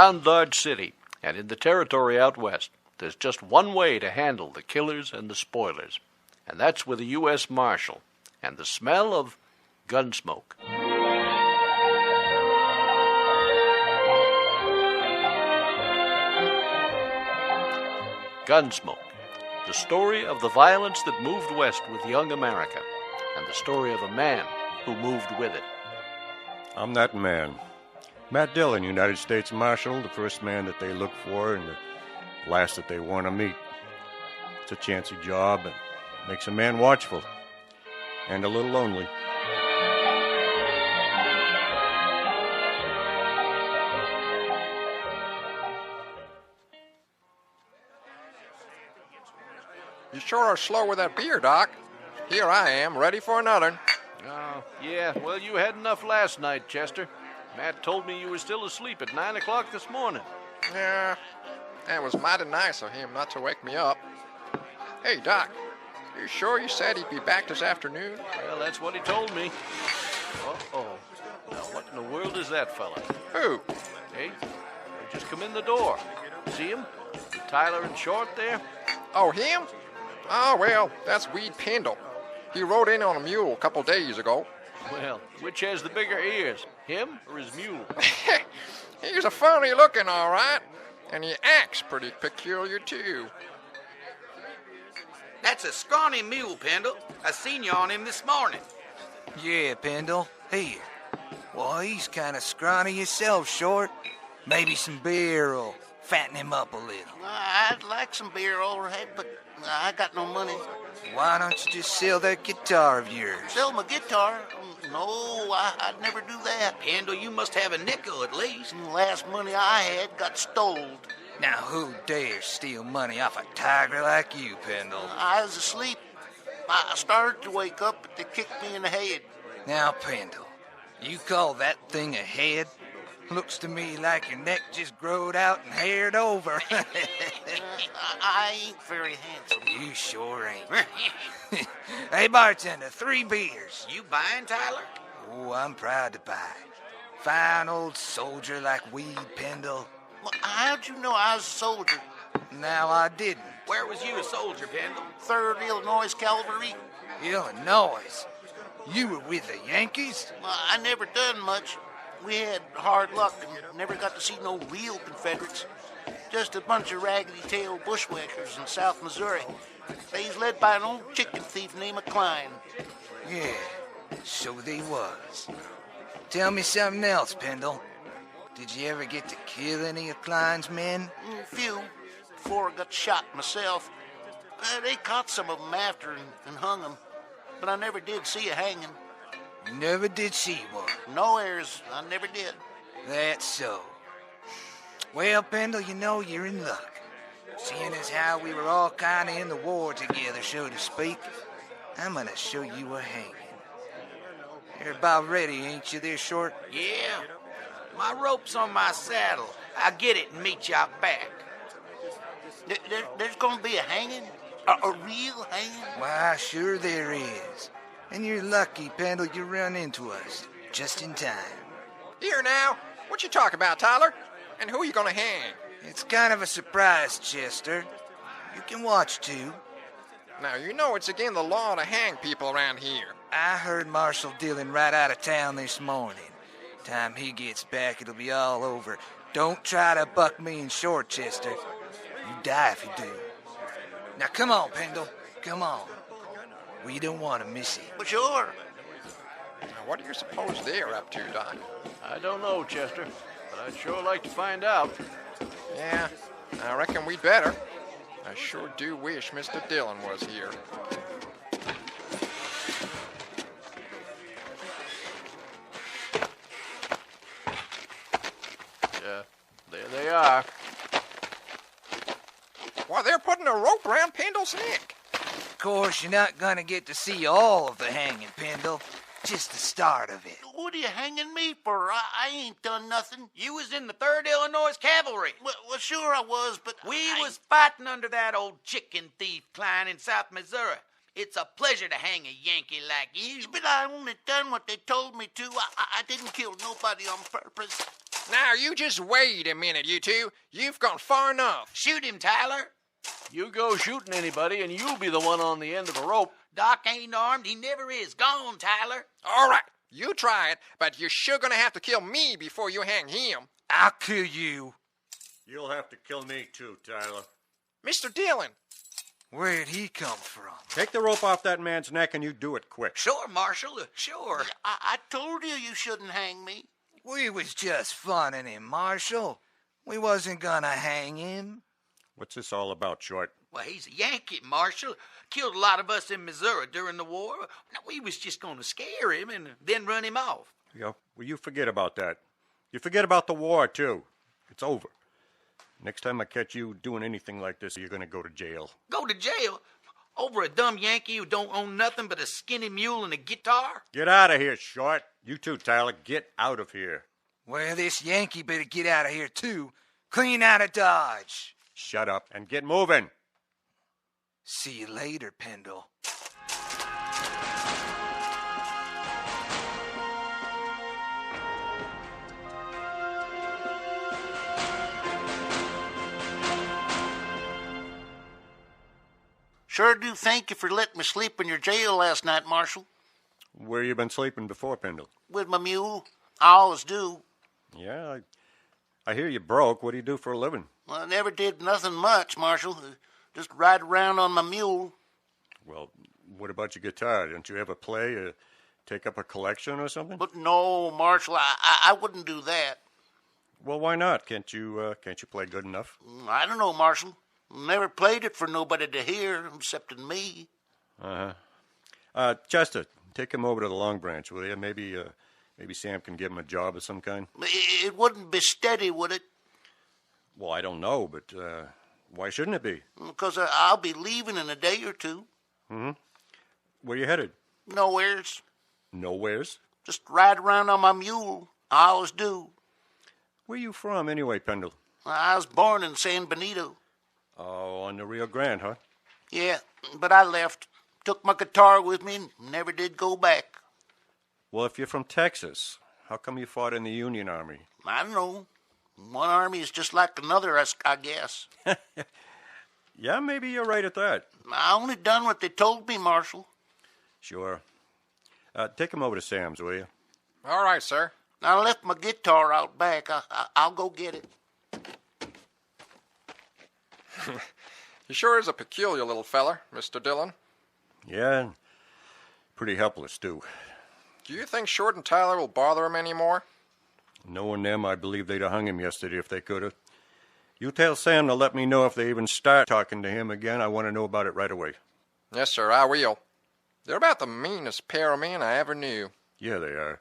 around Dodge City and in the territory out west, there's just one way to handle the killers and the spoilers, and that's with a U.S. Marshal and the smell of Gunsmoke. Gunsmoke, the story of the violence that moved west with young America, and the story of a man who moved with it. I'm that man. Matt Dillon, United States Marshal, the first man that they look for and the last that they want to meet. It's a chancy job and makes a man watchful and a little lonely. You sure are slow with that beer, Doc. Here I am, ready for another. Oh, yeah, well, you had enough last night, Chester. Matt told me you were still asleep at 9 o'clock this morning. Yeah, it was mighty nice of him not to wake me up. Hey, Doc, you sure you said he'd be back this afternoon? Well, that's what he told me. Uh-oh. Now, what in the world is that fella? Who? Hey, just come in the door. See him? Tyler in short there? Oh, him? Oh, well, that's Weed Pendle. He rode in on a mule a couple days ago. Well, which has the bigger ears, him or his mule? He's a funny looking, all right. And he acts pretty peculiar, too. That's a scrawny mule, Pendle. I seen you on him this morning. Yeah, Pendle. Here. Well, he's kind of scrawny yourself, Short. Maybe some beer will fatten him up a little. I'd like some beer, all right, but I got no money. Why don't you just sell that guitar of yours? Sell my guitar? No, I'd never do that. Pendle, you must have a nickel at least. The last money I had got stole. Now, who dares steal money off a tiger like you, Pendle? I was asleep. I started to wake up, but they kicked me in the head. Now, Pendle, you call that thing a head? Looks to me like your neck just growed out and haired over. I ain't very handsome. You sure ain't. Hey, bartender, 3 beers. You buying, Tyler? Oh, I'm proud to buy. Fine old soldier like Weed Pendle. Well, how'd you know I was a soldier? Now, I didn't. Where was you a soldier, Pendle? 3rd Illinois Cavalry. Illinois? You were with the Yankees? Well, I never done much. We had hard luck and never got to see no real Confederates. Just a bunch of raggedy-tailed bushwhackers in South Missouri. They's led by an old chicken thief named Klein. Yeah, so they was. Tell me something else, Pendle. Did you ever get to kill any of Klein's men? A few, before I got shot myself. They caught some of them after and hung them, but I never did see a hanging. You never did see one? No heirs, I never did. That's so. Well, Pendle, you know you're in luck. Seeing as how we were all kind of in the war together, so to speak, I'm gonna show you a hanging. You're about ready, ain't you there, Short? Yeah. My rope's on my saddle. I'll get it and meet you out back. There's gonna be a hanging? A real hanging? Why, sure there is. And you're lucky, Pendle, you run into us. Just in time. Here now, what you talking about, Tyler? And who you gonna hang? It's kind of a surprise, Chester. You can watch, too. Now, you know it's against the law to hang people around here. I heard Marshal Dillon right out of town this morning. Time he gets back, it'll be all over. Don't try to buck me in Short, Chester. You die if you do. Now, come on, Pendle. Come on. We don't want to miss it. Well, sure. Now, what do you suppose they're up to, Doc? I don't know, Chester, but I'd sure like to find out. Yeah, I reckon we'd better. I sure do wish Mr. Dillon was here. Yeah, there they are. Why, they're putting a rope around Pendle's neck. Of course, you're not gonna get to see all of the hanging, Pendle. Just the start of it. What are you hanging me for? I ain't done nothing. You was in the 3rd Illinois Cavalry. Well, sure I was, but We was fighting under that old chicken thief Klein in South Missouri. It's a pleasure to hang a Yankee like you. But I only done what they told me to. I didn't kill nobody on purpose. Now, you just wait a minute, you two. You've gone far enough. Shoot him, Tyler. You go shooting anybody, and you'll be the one on the end of the rope. Doc ain't armed. He never is. Go on, Tyler. All right, you try it, but you're sure gonna have to kill me before you hang him. I'll kill you. You'll have to kill me too, Tyler. Mr. Dillon. Where'd he come from? Take the rope off that man's neck and you do it quick. Sure, Marshal. Sure. I told you shouldn't hang me. We was just funning him, Marshal. We wasn't gonna hang him. What's this all about, Short? Well, he's a Yankee, Marshal. Killed a lot of us in Missouri during the war. Now, we was just going to scare him and then run him off. Yeah, well, you forget about that. You forget about the war, too. It's over. Next time I catch you doing anything like this, you're going to go to jail. Go to jail? Over a dumb Yankee who don't own nothing but a skinny mule and a guitar? Get out of here, Short. You too, Tyler. Get out of here. Well, this Yankee better get out of here, too. Clean out of Dodge. Shut up and get moving. See you later, Pendle. Sure do thank you for letting me sleep in your jail last night, Marshal. Where you been sleeping before, Pendle? With my mule. I always do. Yeah, I hear you broke. What do you do for a living? Well, I never did nothing much, Marshal. Just ride around on my mule. Well, what about your guitar? Don't you ever play, take up a collection or something? But no, Marshal, I wouldn't do that. Well, why not? Can't you play good enough? I don't know, Marshal. Never played it for nobody to hear, excepting me. Chester, take him over to the Long Branch, will you? Maybe Sam can give him a job of some kind. It wouldn't be steady, would it? Well, I don't know, but why shouldn't it be? Because I'll be leaving in a day or two. Mm-hmm. Where you headed? Nowheres. Nowheres? Just ride around on my mule. I always do. Where you from, anyway, Pendle? I was born in San Benito. Oh, on the Rio Grande, huh? Yeah, but I left. Took my guitar with me and never did go back. Well, if you're from Texas, how come you fought in the Union Army? I don't know. One army is just like another, I guess. Yeah, maybe you're right at that. I only done what they told me, Marshal. Sure. Take him over to Sam's, will you? All right, sir. I left my guitar out back. I'll go get it. He sure is a peculiar little feller, Mr. Dillon. Yeah, pretty helpless, too. Do you think Short and Tyler will bother him any more? Knowing them, I believe they'd have hung him yesterday if they could have. You tell Sam to let me know if they even start talking to him again. I want to know about it right away. Yes, sir, I will. They're about the meanest pair of men I ever knew. Yeah, they are.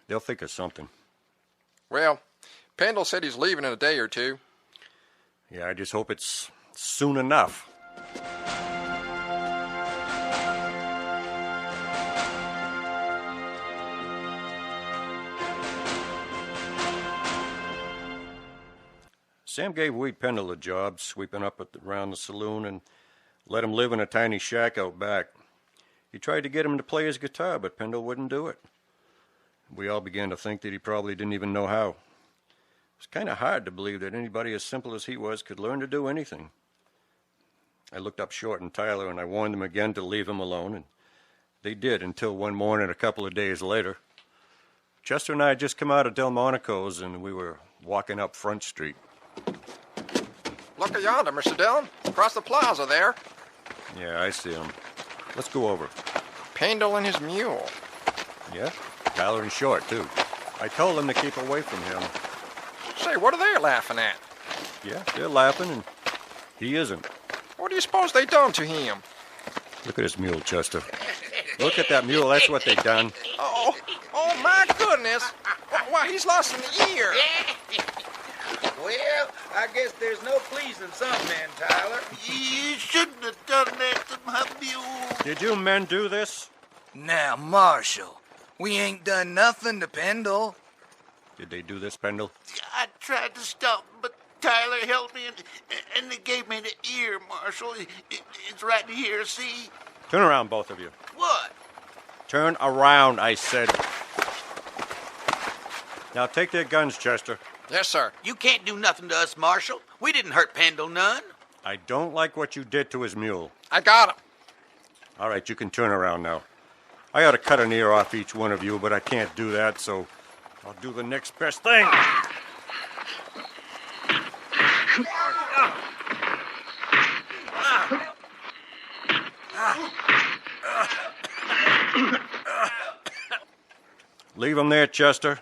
They'll think of something. Well, Pendle said he's leaving in a day or two. Yeah, I just hope it's soon enough. Sam gave Wade Pendle a job sweeping up around the saloon and let him live in a tiny shack out back. He tried to get him to play his guitar, but Pendle wouldn't do it. We all began to think that he probably didn't even know how. It was kind of hard to believe that anybody as simple as he was could learn to do anything. I looked up Short and Tyler, and I warned them again to leave him alone, and they did until one morning a couple of days later. Chester and I had just come out of Delmonico's, and we were walking up Front Street. Look yonder, Mr. Dillon. Across the plaza there. Yeah, I see him. Let's go over. Pendle and his mule. Yeah, Tyler and Short, too. I told them to keep away from him. Say, what are they laughing at? Yeah, they're laughing, and he isn't. What do you suppose they done to him? Look at his mule, Chester. Look at that mule. That's what they done. Oh, my goodness. Why, he's lost an ear. Well, I guess there's no pleasing some men, Tyler. You shouldn't have done that to my mule. Did you men do this? Now, Marshal, we ain't done nothing to Pendle. Did they do this, Pendle? I tried to stop him, but Tyler held me and they gave me the ear, Marshal. It's right here, see? Turn around, both of you. What? Turn around, I said. Now take their guns, Chester. Yes, sir. You can't do nothing to us, Marshal. We didn't hurt Pendle none. I don't like what you did to his mule. I got him. All right, you can turn around now. I ought to cut an ear off each one of you, but I can't do that, so I'll do the next best thing. Leave him there, Chester.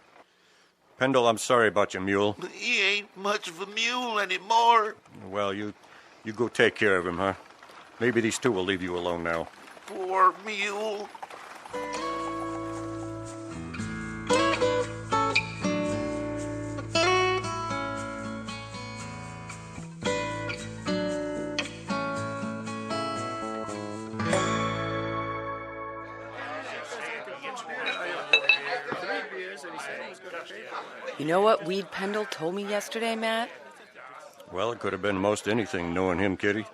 Pendle, I'm sorry about your mule. He ain't much of a mule anymore. Well, you go take care of him, huh? Maybe these two will leave you alone now. Poor mule. You know what Weed Pendle told me yesterday, Matt? Well, it could have been most anything, knowing him, Kitty.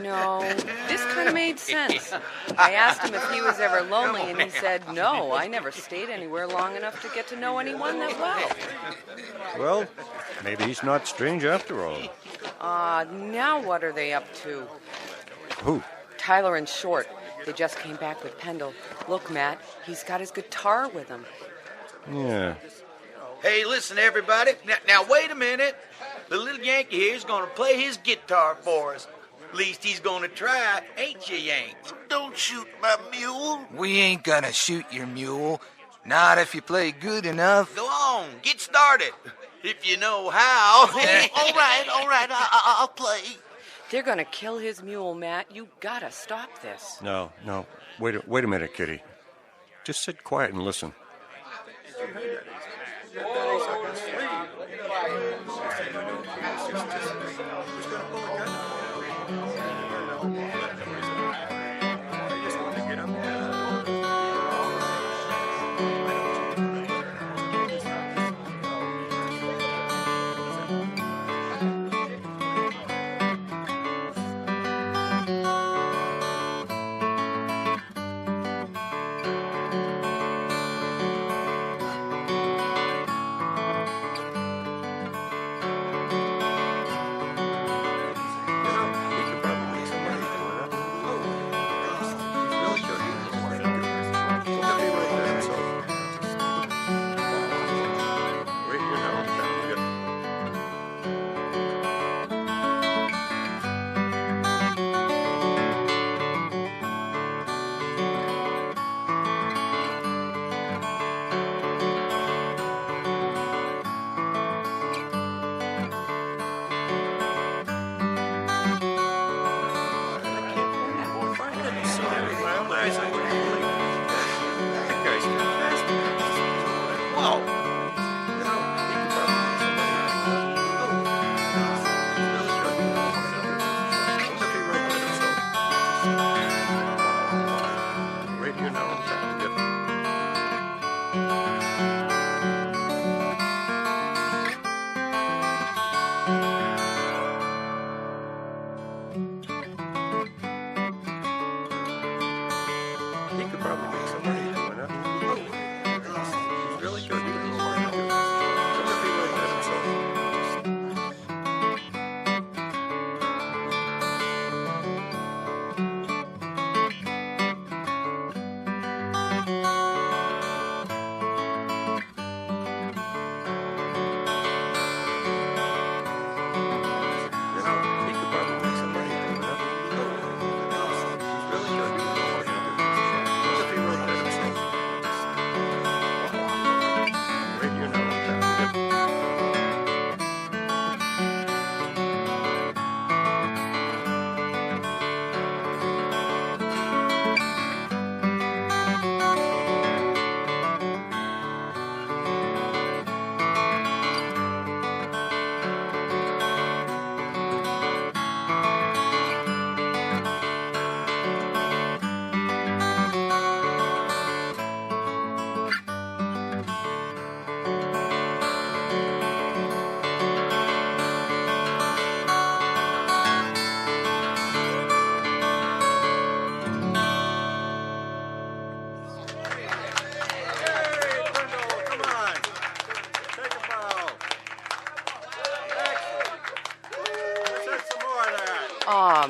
No, this kind of made sense. I asked him if he was ever lonely, and he said, no, I never stayed anywhere long enough to get to know anyone that well. Well, maybe he's not strange after all. Now what are they up to? Who? Tyler and Short. They just came back with Pendle. Look, Matt, he's got his guitar with him. Yeah. Hey, listen, everybody. Now wait a minute. The little Yankee here is going to play his guitar for us. Least he's going to try, ain't you, Yank? Don't shoot my mule. We ain't gonna shoot your mule. Not if you play good enough. Go on, get started. If you know how. All right, I'll play. They're gonna kill his mule, Matt. You gotta stop this. No. Wait a minute, Kitty. Just sit quiet and listen.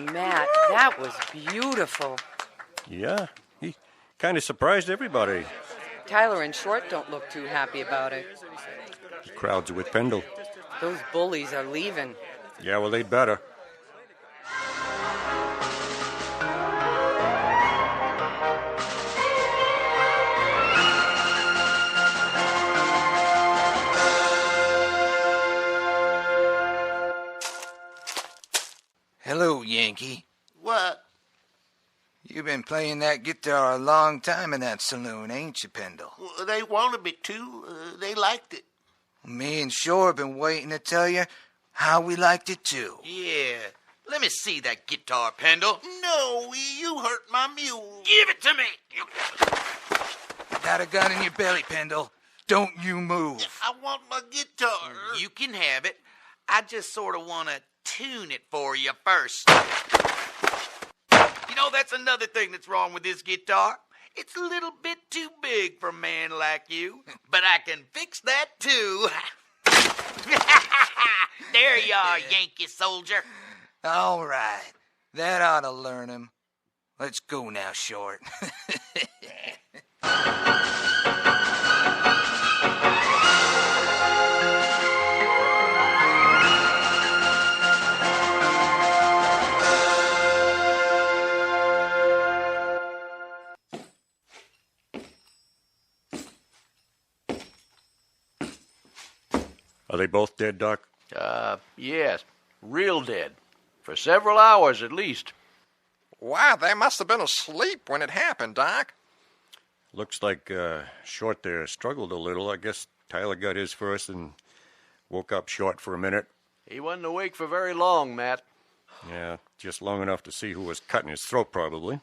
Matt, that was beautiful. Yeah, he kind of surprised everybody. Tyler and Short don't look too happy about it. The crowd's with Pendle. Those bullies are leaving. Yeah, well, they'd better. Hello, Yankee. What? You've been playing that guitar a long time in that saloon, ain't you, Pendle? Well, they wanted me to. They liked it. Me and Shore been waiting to tell you how we liked it, too. Yeah. Let me see that guitar, Pendle. No, you hurt my mule. Give it to me. Got a gun in your belly, Pendle. Don't you move. I want my guitar. You can have it. I just sort of want to tune it for you first. You know, that's another thing that's wrong with this guitar. It's a little bit too big for a man like you, but I can fix that too. There you are, Yankee soldier. All right. That ought to learn him. Let's go now, Short. Are they both dead, Doc? Yes, real dead. For several hours at least. Wow, they must have been asleep when it happened, Doc. Looks like Short there struggled a little. I guess Tyler got his first and woke up Short for a minute. He wasn't awake for very long, Matt. Yeah, just long enough to see who was cutting his throat, probably.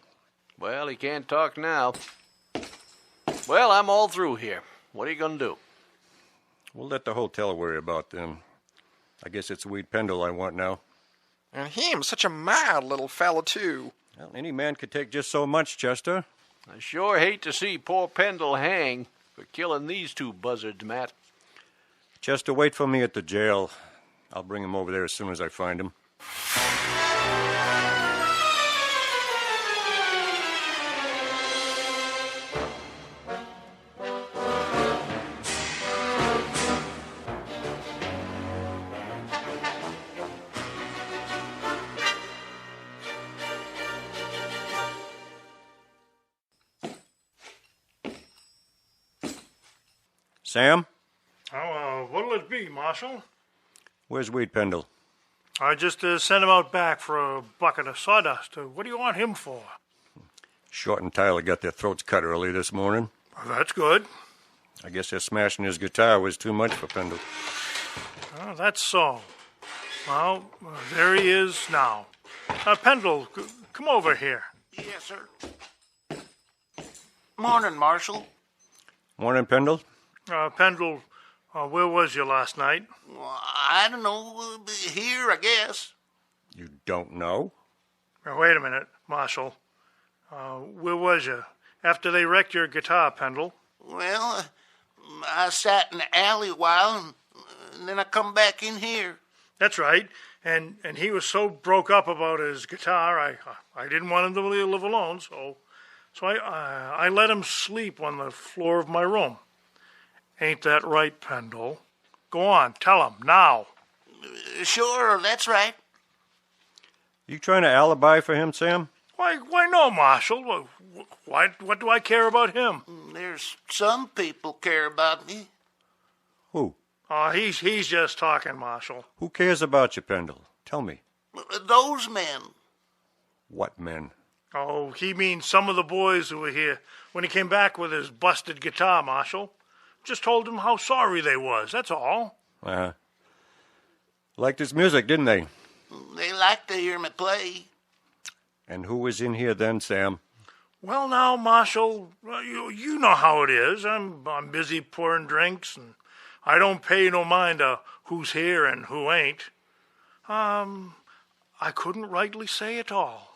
Well, he can't talk now. Well, I'm all through here. What are you going to do? We'll let the hotel worry about them. I guess it's Weed Pendle I want now. And him, such a mild little fella, too. Well, any man could take just so much, Chester. I sure hate to see poor Pendle hang for killing these two buzzards, Matt. Chester, wait for me at the jail. I'll bring him over there as soon as I find him. Sam? What'll it be, Marshal? Where's Weed Pendle? I just sent him out back for a bucket of sawdust. What do you want him for? Short and Tyler got their throats cut early this morning. Well, that's good. I guess their smashing his guitar was too much for Pendle. Oh, that's so. Well, there he is now. Pendle, come over here. Yes, sir. Morning, Marshal. Morning, Pendle. Pendle, where was you last night? Well, I don't know. Here, I guess. You don't know? Now, wait a minute, Marshal. Where was you? After they wrecked your guitar, Pendle. Well, I sat in the alley a while, and then I come back in here. That's right. And he was so broke up about his guitar, I didn't want him to live alone, so I let him sleep on the floor of my room. Ain't that right, Pendle? Go on, tell him, now. Sure, that's right. You trying to alibi for him, Sam? Why no, Marshal? What do I care about him? There's some people care about me. Who? He's just talking, Marshal. Who cares about you, Pendle? Tell me. Those men. What men? Oh, he means some of the boys who were here when he came back with his busted guitar, Marshal. Just told him how sorry they was, that's all. Uh-huh. Liked his music, didn't they? They like to hear me play. And who was in here then, Sam? Well, now, Marshal, you know how it is. I'm busy pouring drinks, and I don't pay no mind to who's here and who ain't. I couldn't rightly say it all.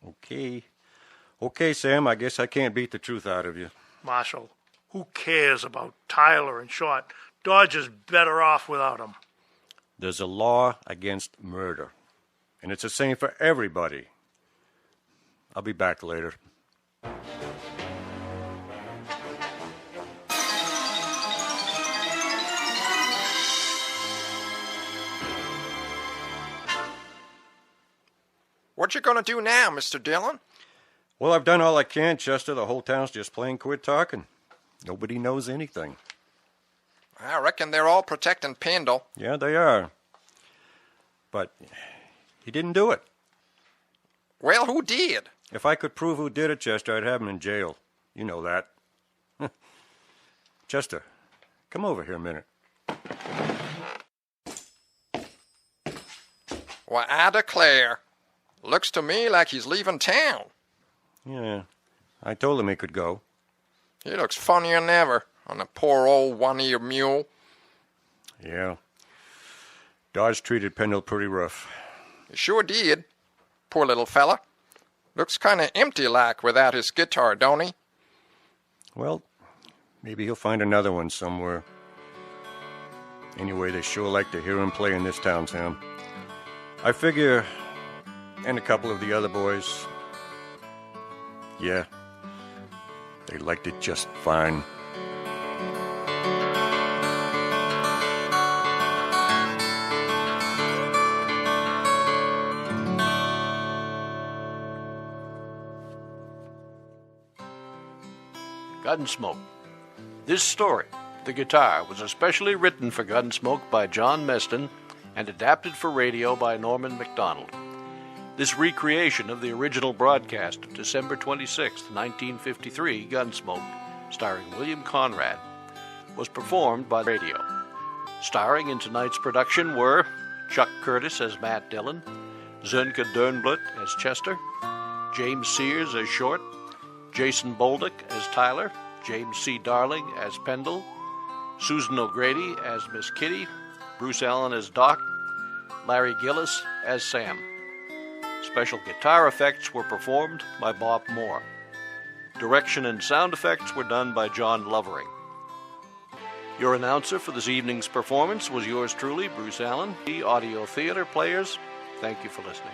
Okay, Sam, I guess I can't beat the truth out of you. Marshal, who cares about Tyler and Short? Dodge is better off without him. There's a law against murder. And it's the same for everybody. I'll be back later. What you gonna do now, Mr. Dillon? Well, I've done all I can, Chester. The whole town's just plain quit talking. Nobody knows anything. I reckon they're all protecting Pendle. Yeah, they are. But he didn't do it. Well, who did? If I could prove who did it, Chester, I'd have him in jail. You know that. Chester, come over here a minute. Why, I declare. Looks to me like he's leaving town. Yeah, I told him he could go. He looks funnier than ever on a poor old one-eared mule. Yeah. Dodge treated Pendle pretty rough. He sure did. Poor little fella. Looks kind of empty-like without his guitar, don't he? Well, maybe he'll find another one somewhere. Anyway, they sure like to hear him play in this town, Sam. I figure, and a couple of the other boys, yeah, they liked it just fine. Gunsmoke. This story, The Guitar, was especially written for Gunsmoke by John Meston and adapted for radio by Norman MacDonald. This recreation of the original broadcast of December 26, 1953, Gunsmoke, starring William Conrad, was performed by radio. Starring in tonight's production were Chuck Curtis as Matt Dillon, Zernke Dernblut as Chester, James Sears as Short, Jason Bolduc as Tyler, James C. Darling as Pendle, Susan O'Grady as Miss Kitty, Bruce Allen as Doc, Larry Gillis as Sam. Special guitar effects were performed by Bob Moore. Direction and sound effects were done by John Lovering. Your announcer for this evening's performance was yours truly, Bruce Allen. The Audio Theater players, thank you for listening.